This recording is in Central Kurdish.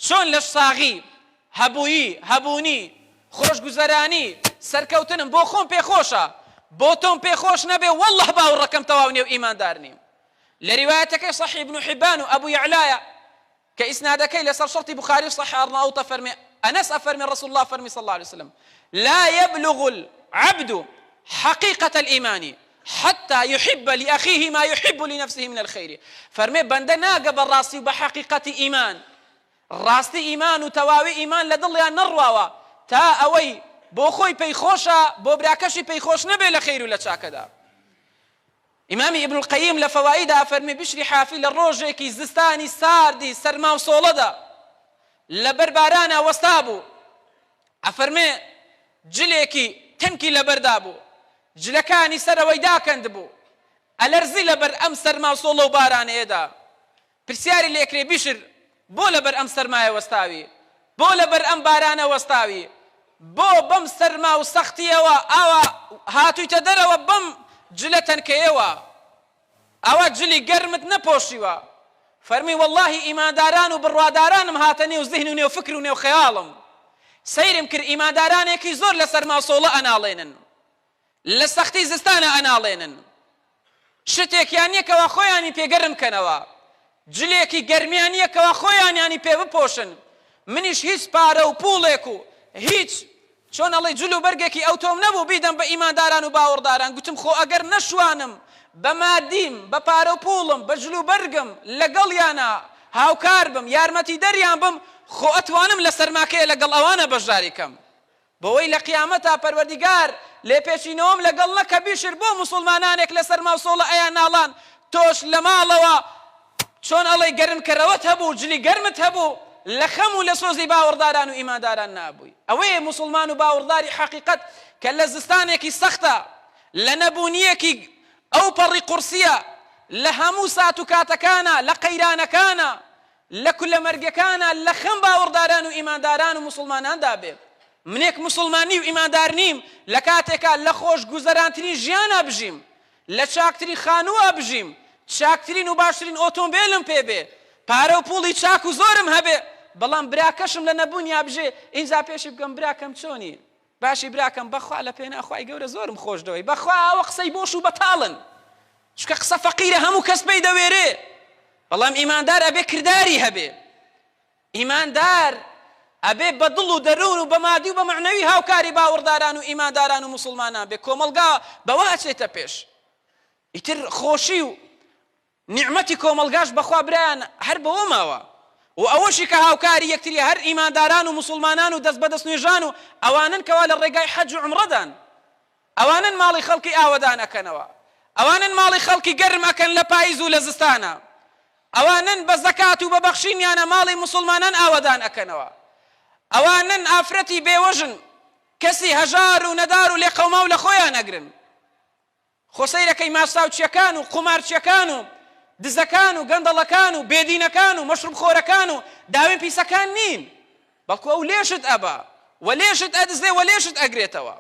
چۆن لە ساغی هەبوویی هەبوونی خۆشگوزەرانی سەرکەوتنم بۆ خۆم پێخۆشە بۆ تۆم پێخۆش نەبێ والله باوەڕەکەم تەواو نێ و ئیماندار نیم. لە ریوایەتەکەی صحیح ابن حبان و ئەبوو یعلایە کە ئیسنادەکەی لەسەر شەرتی بوخاری و صحیح ئەرناوتە فەرمێ ئەنەس ئەفەرمێ رسول الله فەرمی صلى الله عليه وسلم لا يبلغ العبد حقيقة الإيمان حتى يحب لأخيه ما يحب لنفسه من الخير. فرمي بندنا قبل راسي بحقيقة إيمان راستي إيمان وتواوي إيمان لدل نرواوا تا أوي بو خوي بيخوشا بو براكشي بيخوش نبي لخير ولا شاكدا. إمامي ابن القيم لفوائدها فرمي بشري حافي للروجيكي زستاني ساردي سرما وصولدا لبربارانا وستابو أفرمي جليكي تنكي لبردابو جلكاني سروي داكند بو الارزي لبر ام سرما وصولو بارانه دا برسياري ليكري بشر بو لبر ام سرمايه وستاوي بو لبر ام بارانه وستاوي بو بم سرما وسختيوا او هاتو تدروا بم جلتن كيوا او جلي قرمت نبوشيوا فرمي والله ايمانداران وبرواداران هاتني وذهني وفكري وخيالم سيرم كر ايمانداران كي زور لسرما وصولو انالينن لسختي زستانه انالينن شتێکیان نییە خۆیانی پێگەرم کەنەوە جلێکی گەرمیان نییە خۆیانیانی پێ بپۆشن منیش هیچ پارە و پوڵێک و هیچ چۆن ئەڵێ جل و بەرگێکی ئەو تۆم نەبوو بیدەم بە ئیمانداران و باوەڕداران گوتم خۆ ئەگەر نەشوانم بە مادیم بە پارە و پوڵم بە جل و بەرگم لەگەڵیانە هاوکار بم یارمەتی دەریان بم خۆ ئەتوانم لە سەرماکەیە لەگەڵ ئەوانە بەشداری کەم بۆەوەی لە قیامەتا پەروەردیگار لێ پێشینەوەم لەگەڵ نەکە بیشر بۆ موسڵمانانێک لەسەر ماوسۆڵە ئەیان ناڵان تۆش لە ماڵەوە چۆن ئەڵێ گەرمکەرەوەت هەبوو جلی گەرمت هەبوو لە خەم و لە سۆزی باوەڕداران و ئیمانداران نابووی. ئەوەیە موسڵمان و باوەڕداری حەقیقەت کە لە زستانێکی سەختە لە نەبوونیەکی ئەو پەڕی قورسیە لە هەموو سات و کاتەکانە لە قەیرانەکانە لە کولە مەرگەکانە لە خەم باوەڕداران و ئیمانداران و موسڵماناندا بێت. منێک موسڵمانی و ئیماندار نیم لە کاتێکا لە خۆش گوزەرانترین ژیانە بژیم لە چاکترین خانووە بژیم چاکترین و باشترین ئۆتۆمبیلم پێ بێ پارە و پوڵی چاک و زۆرم هەبێ بەڵام براکەشم لە نەبوونیا بژێ ئینجا پێشی بگەم براکەم چۆنی باشی براکەم بەخوا لە پێنا خوای گەورە زۆرم خۆش دەوەی بەخوا ئەوە قسەی بۆش و بەتاڵن چکە قسە فەقیرە هەموو کەس پێی دەوێرێ بەڵام ئیماندار ئەبێ کرداری هەبێ ئیماندار ئەبێ بە دڵ و دەروون و بە مادی و بە معنەوی هاوکاری باوەڕداران و ئیمانداران و موسڵمانان بێ کۆمەلگا بەوە ئەچێتە پێش ئیتر خۆشی و نیعمەتی کۆمەلگاش بەخوا برایان هەر بەوە ماوە و ئەوەشی کە هاوکاری یەکتری هەر ئیمانداران و موسڵمانان و دەست بەدەست نوێژان و ئەوانن کەوا لە ڕێگای حەج و عومڕەدان ئەوانن ماڵی خەڵکی ئاوەدان ئەکەنەوە ئەوانن ماڵی خەڵکی گەرم ئەکەن لە پاییز و لە زستانە ئەوانن بە زەکات و بە بەخشینیانە ماڵی موسڵمانان ئاوەدان ئەکەنەوە ئەوانن ئافرەتی بێوەژن کەسی هەژار و نەدار و لێ قەوما و لە خۆیان ئەگرن خۆ سەیرەکەی ماساوچیەکان و قومارچیەکان و دزەکان و گەندەڵەکان و بێدینەکان و مەشروب خۆرەکان و داوێن پیسەکان نین بەڵکو ئەو لێشت ئەبا و لێشت ئەدزێ و لێشت ئەگرێتەوە